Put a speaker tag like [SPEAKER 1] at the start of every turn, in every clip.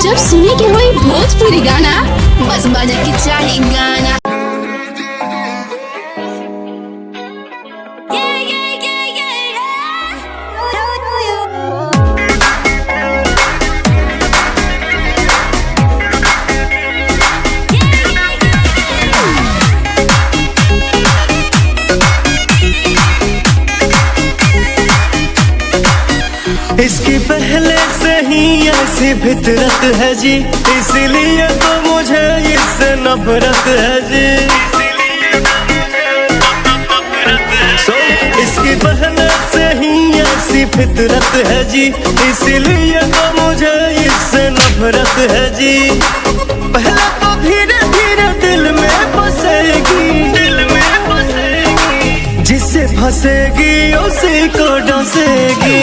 [SPEAKER 1] जब सुने के होई भोजपुरी गाना, बस बजे के चाही गाना।
[SPEAKER 2] इसकी पहले से ही ऐसी फितरत है जी, इसलिए तो मुझे इससे नफरत है जी। इसकी पहले से ही ऐसी फितरत है जी, इसलिए तो मुझे इससे नफरत है जी। पहले तो धीरे धीरे दिल में बसेगी, जिससे फंसेगी उसी को डसेगी।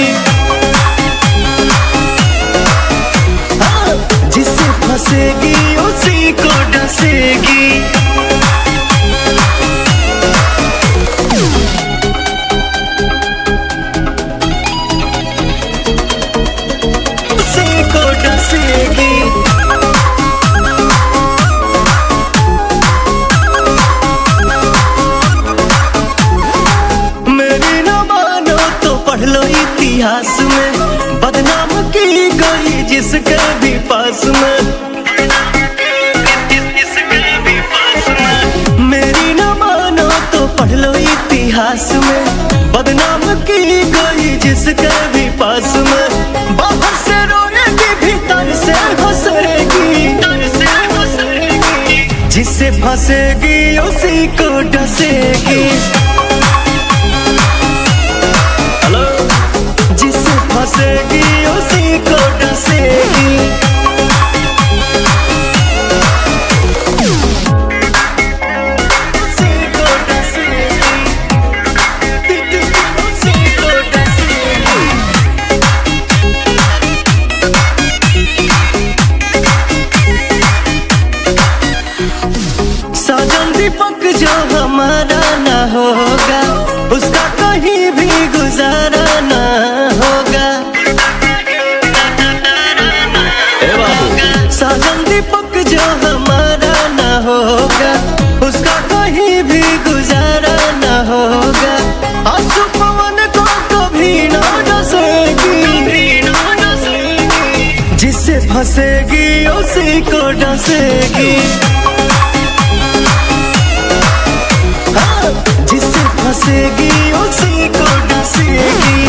[SPEAKER 2] जिससे फंसेगी उसी को डसेगी। उसी को डसेगी। मेरी न मानो तो पढ़ लो इतिहास में, बदनाम की गई जिसके भी पास में। मेरी न मानो तो पढ़ लो इतिहास में, बदनाम की गई जिसके भी पास में। बाहर से रोएगी भीतर से हंसेगी, जिससे फंसेगी उसी को डसेगी। जिससे फंसेगी उसी को डसेगी। उसी को डसेगी। उसी को डसेगी। साजन दीपक जो हमारा ना होगा, उसका कहीं भी गुजारा ना होगा। साजन दीपक जो हमारा ना होगा, उसका कहीं भी गुजारा ना होगा। आंसू पवन को कभी ना डसेगी, जिससे फंसेगी उसी को डसेगी। जिससे फंसेगी उसी को डसेगी।